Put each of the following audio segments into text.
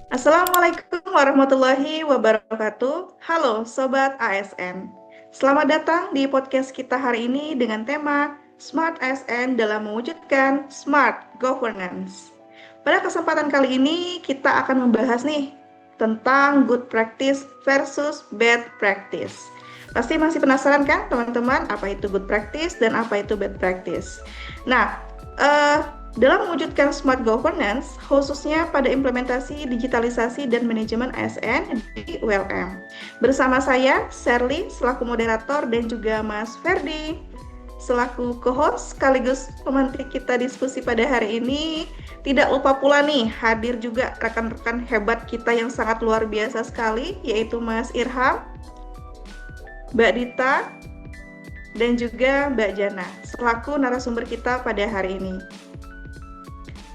Assalamualaikum warahmatullahi wabarakatuh. Halo Sobat ASN. Selamat datang di podcast kita hari ini dengan tema Smart ASN dalam mewujudkan Smart Governance. Pada kesempatan kali ini kita akan membahas nih tentang good practice versus bad practice. Pasti masih penasaran kan teman-teman apa itu good practice dan apa itu bad practice. Nah, eh, dalam mewujudkan smart governance, khususnya pada implementasi digitalisasi dan manajemen ASN di ULM. Bersama saya, Sherly, selaku moderator, dan juga Mas Ferdi, selaku co-host sekaligus pemantik kita diskusi pada hari ini. Tidak lupa pula nih, hadir juga rekan-rekan hebat kita yang sangat luar biasa sekali, yaitu Mas Irham, Mbak Dita, dan juga Mbak Jana, selaku narasumber kita pada hari ini.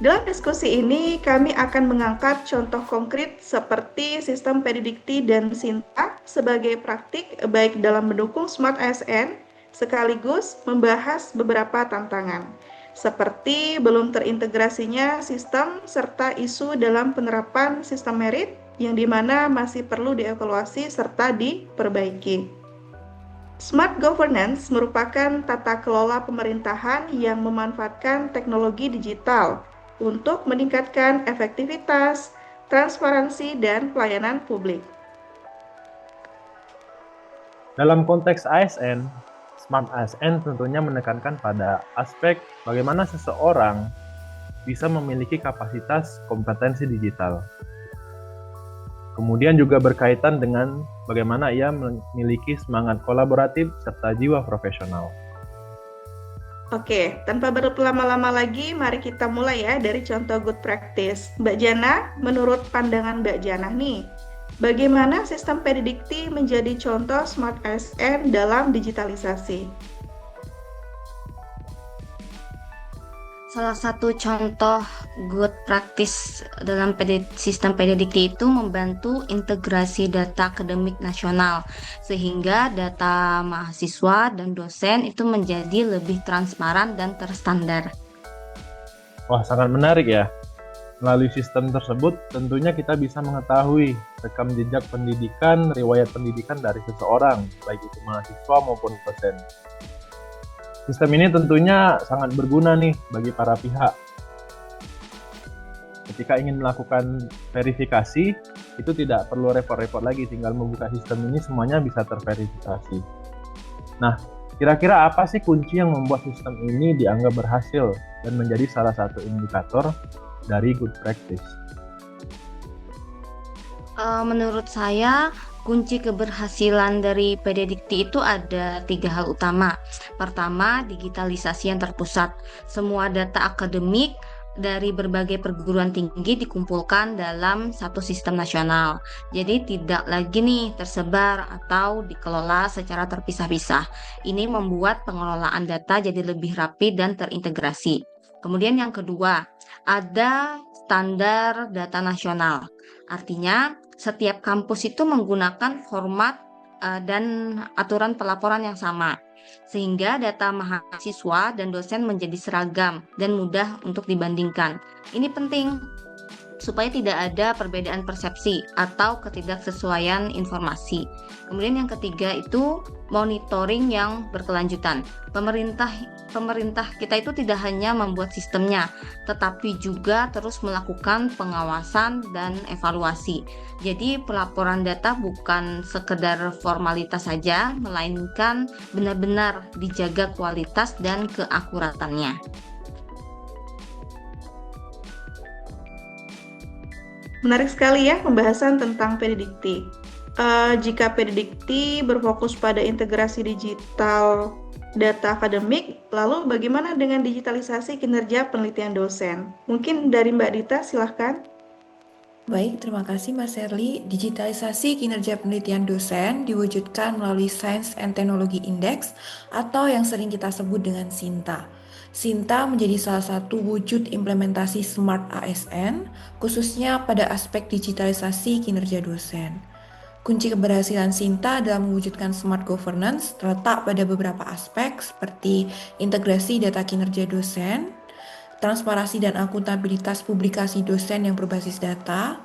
Dalam diskusi ini, kami akan mengangkat contoh konkret seperti sistem Pedidikti dan Sinta sebagai praktik baik dalam mendukung Smart ASN, sekaligus membahas beberapa tantangan, seperti belum terintegrasinya sistem serta isu dalam penerapan sistem merit yang dimana masih perlu dievaluasi serta diperbaiki. Smart governance merupakan tata kelola pemerintahan yang memanfaatkan teknologi digital untuk meningkatkan efektivitas, transparansi, dan pelayanan publik. Dalam konteks ASN, Smart ASN tentunya menekankan pada aspek bagaimana seseorang bisa memiliki kapasitas kompetensi digital. Kemudian juga berkaitan dengan bagaimana ia memiliki semangat kolaboratif serta jiwa profesional. Oke, tanpa berlama-lama lagi, mari kita mulai ya dari contoh good practice. Mbak Jana, menurut pandangan Mbak Jana nih, bagaimana sistem Pedidikti menjadi contoh Smart ASN dalam digitalisasi? Salah satu contoh good practice dalam sistem Pedidikti itu membantu integrasi data akademik nasional, sehingga data mahasiswa dan dosen itu menjadi lebih transparan dan terstandar. Wah, sangat menarik ya. Melalui sistem tersebut, tentunya kita bisa mengetahui rekam jejak pendidikan, riwayat pendidikan dari seseorang, baik itu mahasiswa maupun dosen. Sistem ini tentunya sangat berguna nih bagi para pihak. Ketika ingin melakukan verifikasi, itu tidak perlu repot-repot lagi, tinggal membuka sistem ini semuanya bisa terverifikasi. Nah, kira-kira apa sih kunci yang membuat sistem ini dianggap berhasil dan menjadi salah satu indikator dari good practice? Menurut saya, kunci keberhasilan dari Pedidikti itu ada 3 hal utama. Pertama, digitalisasi yang terpusat. Semua data akademik dari berbagai perguruan tinggi dikumpulkan dalam satu sistem nasional. Jadi tidak lagi nih tersebar atau dikelola secara terpisah-pisah. Ini membuat pengelolaan data jadi lebih rapi dan terintegrasi. Kemudian yang kedua, ada standar data nasional. Artinya, setiap kampus itu menggunakan format dan aturan pelaporan yang sama, sehingga data mahasiswa dan dosen menjadi seragam dan mudah untuk dibandingkan. Ini penting supaya tidak ada perbedaan persepsi atau ketidaksesuaian informasi. Kemudian yang ketiga itu monitoring yang berkelanjutan. Pemerintah kita itu tidak hanya membuat sistemnya, tetapi juga terus melakukan pengawasan dan evaluasi. Jadi pelaporan data bukan sekedar formalitas saja, melainkan benar-benar dijaga kualitas dan keakuratannya. Menarik sekali ya pembahasan tentang Pedidikti. Jika Pedidikti berfokus pada integrasi digital data akademik, lalu bagaimana dengan digitalisasi kinerja penelitian dosen? Mungkin dari Mbak Dita, silahkan. Baik, terima kasih Mas Sherly. Digitalisasi kinerja penelitian dosen diwujudkan melalui Science and Technology Index atau yang sering kita sebut dengan SINTA. SINTA menjadi salah satu wujud implementasi Smart ASN, khususnya pada aspek digitalisasi kinerja dosen. Kunci keberhasilan SINTA dalam mewujudkan smart governance terletak pada beberapa aspek seperti integrasi data kinerja dosen, transparansi dan akuntabilitas publikasi dosen yang berbasis data,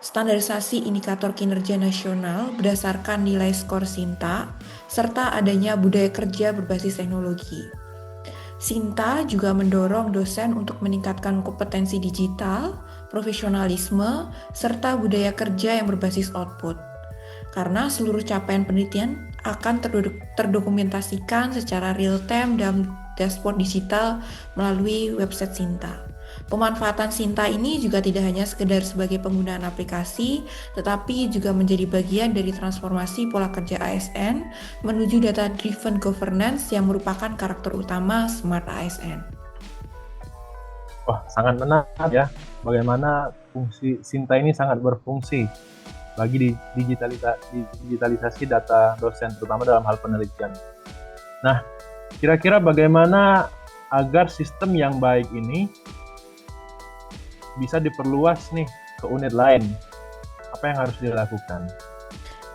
standarisasi indikator kinerja nasional berdasarkan nilai skor Sinta, serta adanya budaya kerja berbasis teknologi. Sinta juga mendorong dosen untuk meningkatkan kompetensi digital, profesionalisme, serta budaya kerja yang berbasis output. Karena seluruh capaian penelitian akan terdokumentasikan secara real-time dalam dashboard digital melalui website Sinta. Pemanfaatan Sinta ini juga tidak hanya sekedar sebagai penggunaan aplikasi, tetapi juga menjadi bagian dari transformasi pola kerja ASN menuju data-driven governance yang merupakan karakter utama Smart ASN. Wah, sangat menarik ya. Bagaimana fungsi Sinta ini sangat berfungsi bagi digitalisasi data dosen, terutama dalam hal penelitian. Nah, kira-kira bagaimana agar sistem yang baik ini bisa diperluas nih ke unit lain? Apa yang harus dilakukan?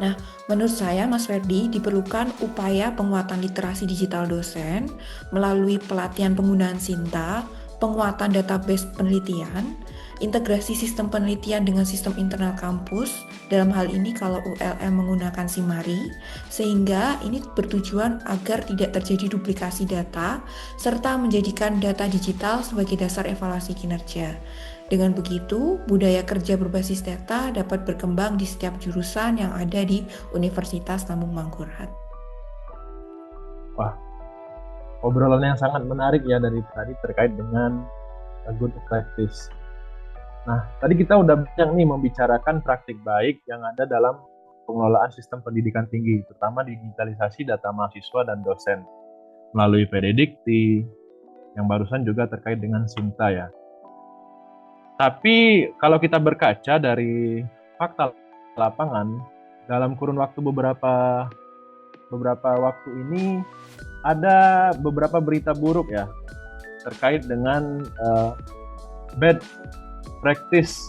Nah, menurut saya, Mas Ferdi, diperlukan upaya penguatan literasi digital dosen melalui pelatihan penggunaan Sinta, penguatan database penelitian, integrasi sistem penelitian dengan sistem internal kampus, dalam hal ini kalau ULM menggunakan Simari, sehingga ini bertujuan agar tidak terjadi duplikasi data, serta menjadikan data digital sebagai dasar evaluasi kinerja. Dengan begitu, budaya kerja berbasis data dapat berkembang di setiap jurusan yang ada di Universitas Lambung Mangkurat. Wah, obrolan yang sangat menarik ya dari tadi terkait dengan good practice. Nah, tadi kita udah banyak nih membicarakan praktik baik yang ada dalam pengelolaan sistem pendidikan tinggi, terutama digitalisasi data mahasiswa dan dosen melalui PDDikti, yang barusan juga terkait dengan Sinta ya. Tapi kalau kita berkaca dari fakta lapangan, dalam kurun waktu beberapa waktu ini ada beberapa berita buruk ya terkait dengan bad practice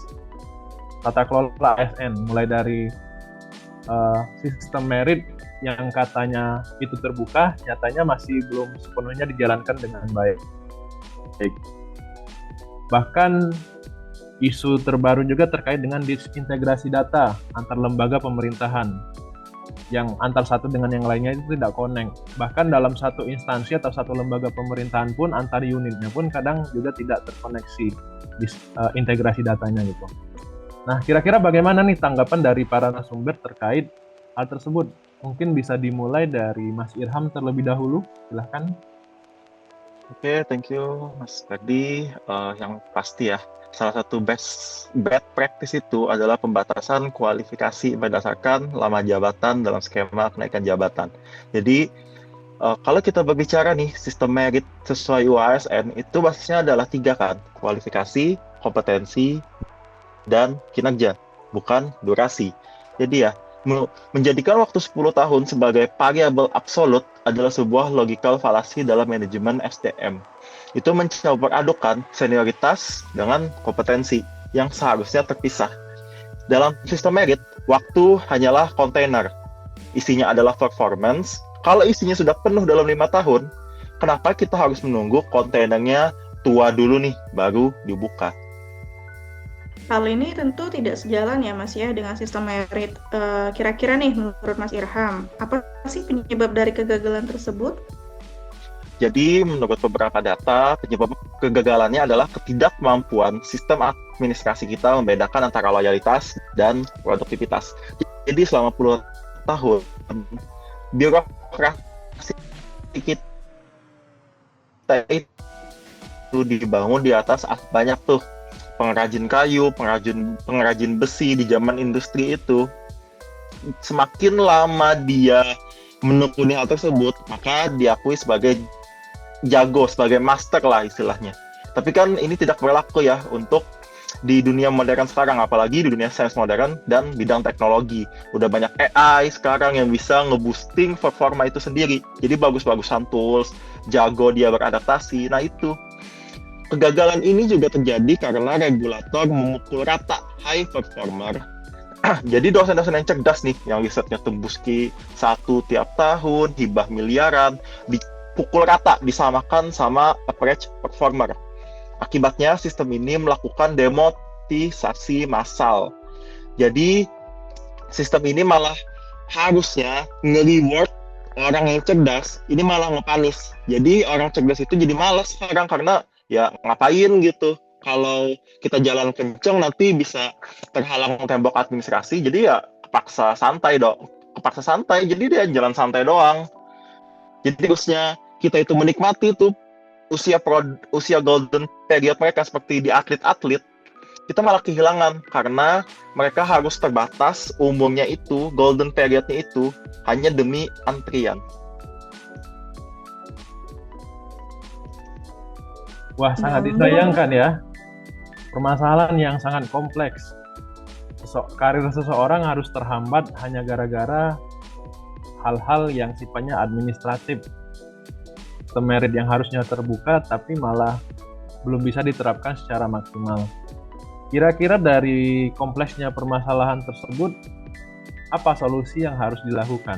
tata kelola ASN, mulai dari sistem merit yang katanya itu terbuka, nyatanya masih belum sepenuhnya dijalankan dengan baik. Bahkan isu terbaru juga terkait dengan disintegrasi data antar lembaga pemerintahan yang antar satu dengan yang lainnya itu tidak connect. Bahkan dalam satu instansi atau satu lembaga pemerintahan pun antar unitnya pun kadang juga tidak terkoneksi integrasi datanya gitu. Nah, kira-kira bagaimana nih tanggapan dari para narasumber terkait hal tersebut? Mungkin bisa dimulai dari Mas Irham terlebih dahulu, silahkan. Oke, thank you Mas Ferdi. Yang pasti ya, salah satu bad practice itu adalah pembatasan kualifikasi berdasarkan lama jabatan dalam skema kenaikan jabatan. Jadi, kalau kita berbicara nih sistem merit sesuai UASN, itu basisnya adalah 3 kan, kualifikasi, kompetensi, dan kinerja, bukan durasi. Jadi ya, menjadikan waktu 10 tahun sebagai variabel absolut adalah sebuah logical fallacy dalam manajemen SDM. Itu mencampur adukan senioritas dengan kompetensi yang seharusnya terpisah. Dalam sistem merit, waktu hanyalah kontainer. Isinya adalah performance. Kalau isinya sudah penuh dalam 5 tahun, kenapa kita harus menunggu kontainernya tua dulu nih, baru dibuka? Hal ini tentu tidak sejalan ya Mas ya dengan sistem merit. Kira-kira nih menurut Mas Irham, apa sih penyebab dari kegagalan tersebut? Jadi menurut beberapa data, penyebab kegagalannya adalah ketidakmampuan sistem administrasi kita membedakan antara loyalitas dan produktivitas. Jadi selama puluhan tahun, birokrasi kita itu dibangun di atas banyak tuh pengrajin kayu, pengrajin besi di zaman industri itu. Semakin lama dia menekuni hal tersebut, maka diakui sebagai jago, sebagai master lah istilahnya. Tapi kan ini tidak berlaku ya untuk di dunia modern sekarang, apalagi di dunia sains modern dan bidang teknologi. Udah banyak AI sekarang yang bisa nge-boosting performa itu sendiri. Jadi bagus-bagusan tools, jago dia beradaptasi. Nah itu. Kegagalan ini juga terjadi karena regulator memukul rata high performer. Jadi dosen-dosen yang cerdas nih, yang risetnya tembus ke 1 tiap tahun, hibah miliaran, dipukul rata, disamakan sama average performer. Akibatnya sistem ini melakukan demonetisasi massal. Jadi sistem ini malah harusnya nge-reward orang yang cerdas, ini malah ngepanis. Jadi orang cerdas itu jadi malas sekarang karena ya ngapain gitu. Kalau kita jalan kenceng nanti bisa terhalang tembok administrasi, jadi ya kepaksa santai dong. Kepaksa santai, jadi dia jalan santai doang. Jadi harusnya kita itu menikmati tuh usia golden period mereka seperti di atlet-atlet, kita malah kehilangan karena mereka harus terbatas umurnya itu, golden periodnya itu hanya demi antrian. Wah, sangat Namun, disayangkan ya. Permasalahan yang sangat kompleks. Karir seseorang harus terhambat hanya gara-gara hal-hal yang sifatnya administratif. Merit yang harusnya terbuka tapi malah belum bisa diterapkan secara maksimal. Kira-kira dari kompleksnya permasalahan tersebut, apa solusi yang harus dilakukan?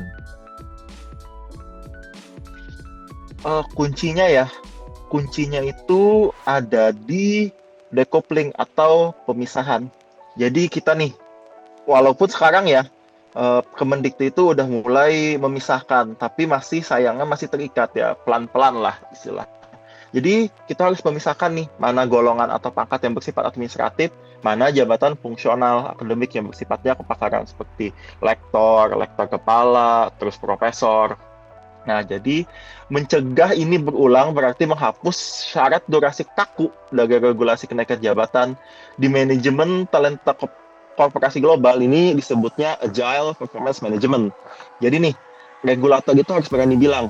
Kuncinya itu ada di decoupling atau pemisahan. Jadi kita nih, walaupun sekarang ya Kemendikti itu udah mulai memisahkan, tapi sayangnya masih terikat ya, pelan-pelan lah istilah. Jadi kita harus memisahkan nih, mana golongan atau pangkat yang bersifat administratif, mana jabatan fungsional akademik yang bersifatnya kepakaran seperti lektor kepala, terus profesor. Nah, jadi mencegah ini berulang berarti menghapus syarat durasi kaku dari regulasi kenaikan jabatan di manajemen talenta korporasi global. Ini disebutnya Agile Performance Management. Jadi nih, regulator itu harus berani bilang,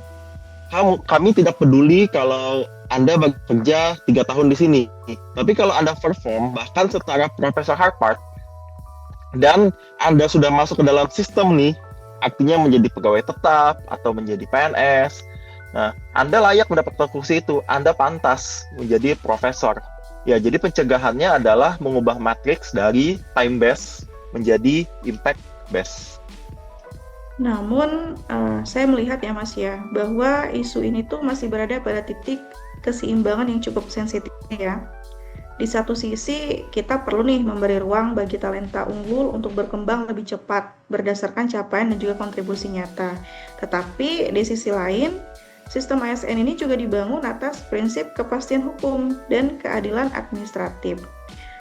kami tidak peduli kalau Anda bekerja 3 tahun di sini, tapi kalau Anda perform, bahkan setara Profesor Harvard, dan Anda sudah masuk ke dalam sistem nih, artinya menjadi pegawai tetap atau menjadi PNS, nah, Anda layak mendapatkan kursi itu, Anda pantas menjadi profesor. Ya, jadi pencegahannya adalah mengubah matriks dari time based menjadi impact based. namun saya melihat ya Mas ya, bahwa isu ini tuh masih berada pada titik keseimbangan yang cukup sensitif ya. Di satu sisi kita perlu nih memberi ruang bagi talenta unggul untuk berkembang lebih cepat berdasarkan capaian dan juga kontribusi nyata. Tetapi di sisi lain, sistem ASN ini juga dibangun atas prinsip kepastian hukum dan keadilan administratif.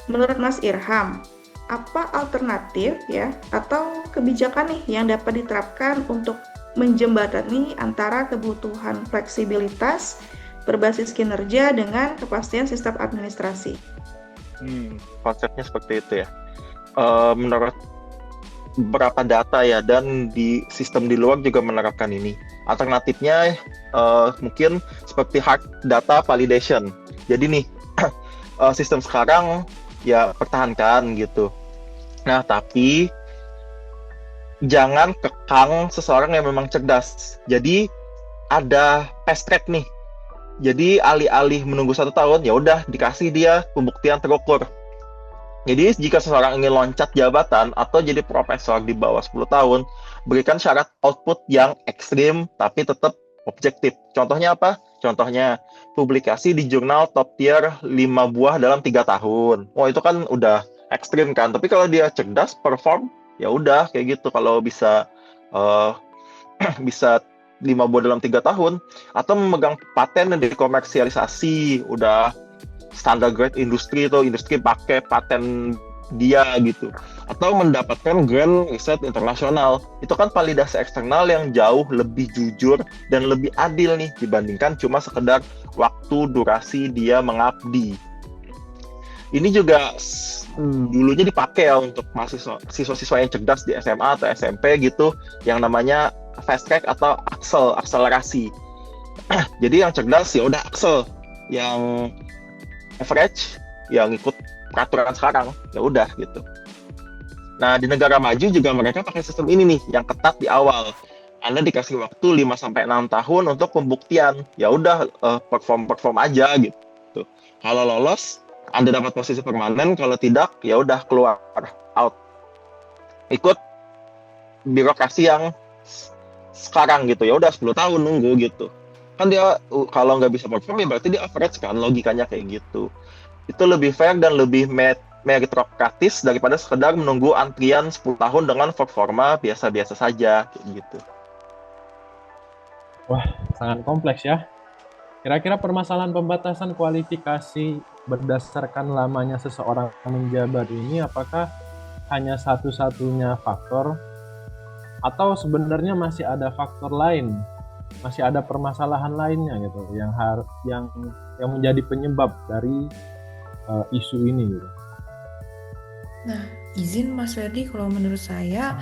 Menurut Mas Irham, apa alternatif ya atau kebijakan nih yang dapat diterapkan untuk menjembatani antara kebutuhan fleksibilitas berbasis kinerja dengan kepastian sistem administrasi? Konsepnya seperti itu ya. Menurut beberapa data ya, dan di sistem di luar juga menerapkan ini. Alternatifnya mungkin seperti hard data validation. Jadi nih, sistem sekarang ya pertahankan gitu. Nah, tapi jangan kekang seseorang yang memang cerdas. Jadi ada fast track nih. Jadi alih-alih menunggu 1 tahun, ya udah dikasih dia pembuktian terukur. Jadi jika seseorang ingin loncat jabatan atau jadi profesor di bawah 10 tahun, berikan syarat output yang ekstrim tapi tetap objektif. Contohnya apa? Contohnya publikasi di jurnal top tier 5 buah dalam 3 tahun. Wah, itu kan udah ekstrim kan. Tapi kalau dia cerdas, perform, ya udah kayak gitu. Kalau bisa bisa 5 buah dalam 3 tahun, atau memegang paten dan dikomersialisasi, udah standar grade industri pakai paten dia gitu, atau mendapatkan grant riset internasional. Itu kan validasi eksternal yang jauh lebih jujur dan lebih adil nih dibandingkan cuma sekedar waktu durasi dia mengabdi. Ini juga dulunya dipakai ya untuk siswa-siswa yang cerdas di SMA atau SMP gitu, yang namanya fast track atau akselerasi. Jadi yang cerdas ya udah aksel, yang average yang ikut peraturan sekarang ya udah gitu. Nah, di negara maju juga mereka pakai sistem ini nih yang ketat di awal. Anda dikasih waktu 5 sampai 6 tahun untuk pembuktian. Ya udah perform aja gitu. Kalau lolos, Anda dapat posisi permanen, kalau tidak ya udah keluar out. Ikut birokrasi yang sekarang gitu, ya udah 10 tahun nunggu gitu. Kan dia kalau nggak bisa perform ya berarti dia average kan, logikanya kayak gitu. Itu lebih fair dan lebih meritokratis daripada sekedar menunggu antrian 10 tahun dengan performa biasa-biasa saja kayak gitu. Wah, sangat kompleks ya. Kira-kira permasalahan pembatasan kualifikasi berdasarkan lamanya seseorang menjabat ini apakah hanya satu-satunya faktor atau sebenarnya masih ada faktor lain, masih ada permasalahan lainnya gitu yang menjadi penyebab dari isu ini gitu. Nah, izin Mas Ferdi, kalau menurut saya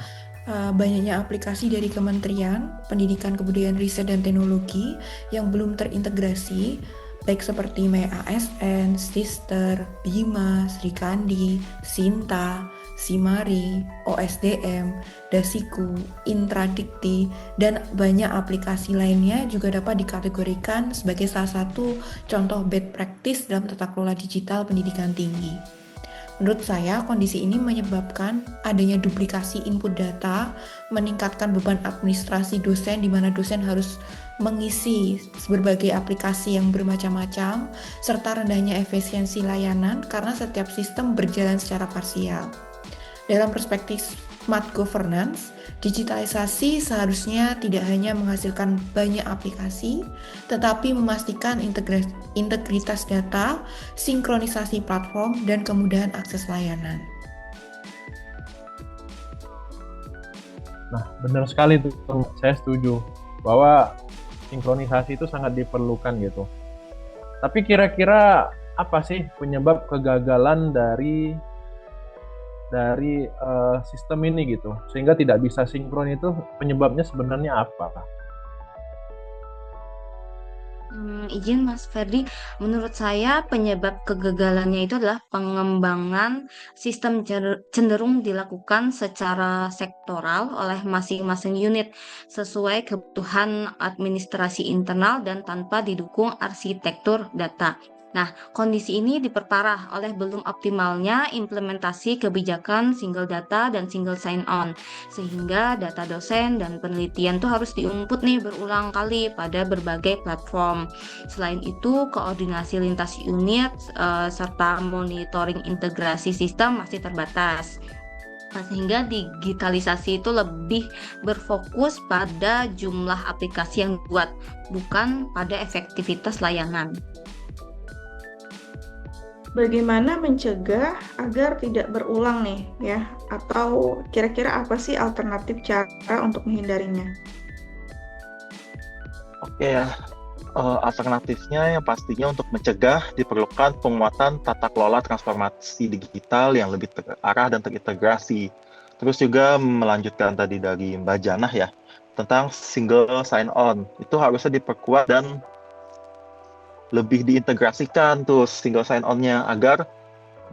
banyaknya aplikasi dari Kementerian Pendidikan, Kebudayaan, Riset, dan Teknologi yang belum terintegrasi, baik seperti MyASN, Sister, Bima, Srikandi, Sinta, Simari, OSDM, Dasiku, Intradikti, dan banyak aplikasi lainnya juga dapat dikategorikan sebagai salah satu contoh best practice dalam tata kelola digital pendidikan tinggi. Menurut saya, kondisi ini menyebabkan adanya duplikasi input data, meningkatkan beban administrasi dosen di mana dosen harus mengisi berbagai aplikasi yang bermacam-macam, serta rendahnya efisiensi layanan karena setiap sistem berjalan secara parsial. Dalam perspektif smart governance, digitalisasi seharusnya tidak hanya menghasilkan banyak aplikasi, tetapi memastikan integritas data, sinkronisasi platform, dan kemudahan akses layanan. Nah, benar sekali tuh, saya setuju bahwa sinkronisasi itu sangat diperlukan gitu. Tapi kira-kira apa sih penyebab kegagalan dari sistem ini gitu, sehingga tidak bisa sinkron? Itu penyebabnya sebenarnya apa? Izin Mas Ferdi, menurut saya penyebab kegagalannya itu adalah pengembangan sistem cenderung dilakukan secara sektoral oleh masing-masing unit sesuai kebutuhan administrasi internal dan tanpa didukung arsitektur data. Nah, kondisi ini diperparah oleh belum optimalnya implementasi kebijakan single data dan single sign-on, sehingga data dosen dan penelitian tuh harus diinput nih berulang kali pada berbagai platform. Selain itu, koordinasi lintas unit serta monitoring integrasi sistem masih terbatas. Sehingga digitalisasi itu lebih berfokus pada jumlah aplikasi yang dibuat, bukan pada efektivitas layanan. Bagaimana mencegah agar tidak berulang nih ya? Atau kira-kira apa sih alternatif cara untuk menghindarinya? Oke ya, alternatifnya yang pastinya untuk mencegah diperlukan penguatan tata kelola transformasi digital yang lebih terarah dan terintegrasi. Terus juga melanjutkan tadi dari Mbak Janah ya, tentang single sign-on. Itu harusnya diperkuat dan lebih diintegrasikan tuh single sign-on-nya agar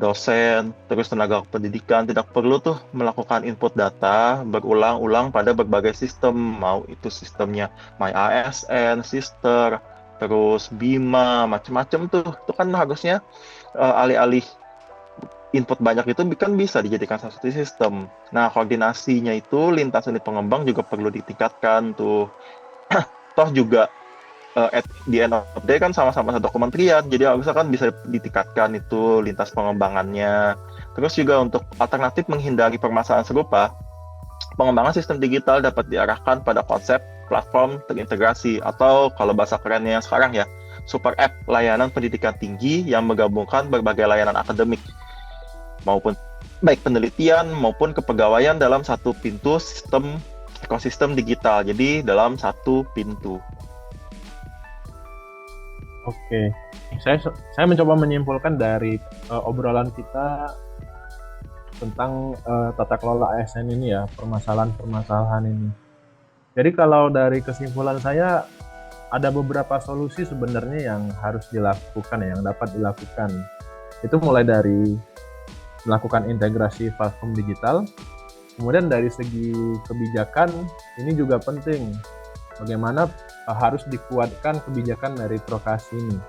dosen, terus tenaga pendidikan tidak perlu tuh melakukan input data berulang-ulang pada berbagai sistem, mau itu sistemnya MyASN, Sister, terus Bima, macam-macam tuh. Itu kan harusnya alih-alih input banyak itu kan bisa dijadikan satu sistem. Nah, koordinasinya itu lintas unit pengembang juga perlu ditingkatkan tuh. Toh juga at the end of the day kan sama-sama satu kementerian, jadi harusnya kan bisa ditingkatkan itu lintas pengembangannya. Terus juga untuk alternatif menghindari permasalahan serupa, pengembangan sistem digital dapat diarahkan pada konsep platform terintegrasi atau kalau bahasa kerennya sekarang ya, super app layanan pendidikan tinggi yang menggabungkan berbagai layanan akademik maupun baik penelitian maupun kepegawaian dalam satu pintu sistem ekosistem digital. Jadi dalam satu pintu. Oke, saya mencoba menyimpulkan dari obrolan kita tentang tata kelola ASN ini ya, permasalahan-permasalahan ini. Jadi kalau dari kesimpulan saya, ada beberapa solusi sebenarnya yang harus dilakukan ya, yang dapat dilakukan. Itu mulai dari melakukan integrasi platform digital, kemudian dari segi kebijakan, ini juga penting. Bagaimana harus dikuatkan kebijakan meritokrasi ini.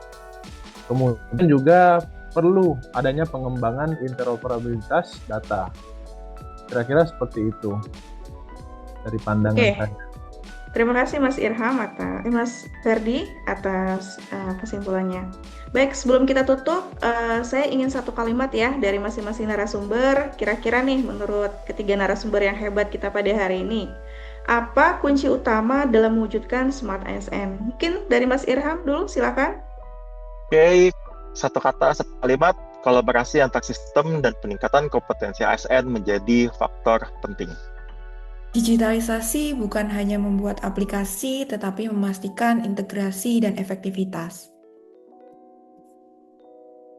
Kemudian juga perlu adanya pengembangan interoperabilitas data. Kira-kira seperti itu dari pandangan saya. Terima kasih Mas Irham Mas Ferdi atas kesimpulannya. Baik, sebelum kita tutup, saya ingin satu kalimat ya dari masing-masing narasumber. Kira-kira nih menurut ketiga narasumber yang hebat kita pada hari ini, apa kunci utama dalam mewujudkan Smart ASN? Mungkin dari Mas Irham dulu, silakan. Oke, satu kata, satu kalimat, kolaborasi antar sistem dan peningkatan kompetensi ASN menjadi faktor penting. Digitalisasi bukan hanya membuat aplikasi, tetapi memastikan integrasi dan efektivitas.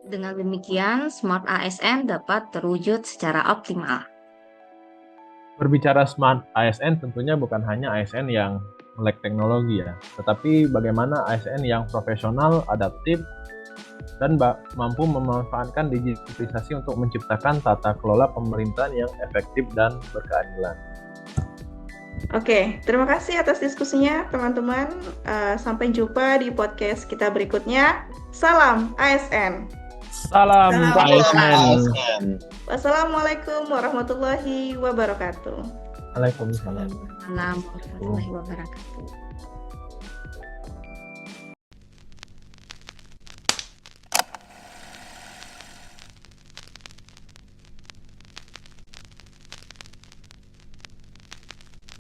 Dengan demikian, Smart ASN dapat terwujud secara optimal. Berbicara Smart ASN tentunya bukan hanya ASN yang melek teknologi ya, tetapi bagaimana ASN yang profesional, adaptif, dan mampu memanfaatkan digitalisasi untuk menciptakan tata kelola pemerintahan yang efektif dan berkeadilan. Oke, terima kasih atas diskusinya teman-teman. Sampai jumpa di podcast kita berikutnya. Salam ASN. Salam ASN. ASN. Wassalamualaikum warahmatullahi wabarakatuh. Waalaikumsalam. Assalamualaikum warahmatullahi wabarakatuh.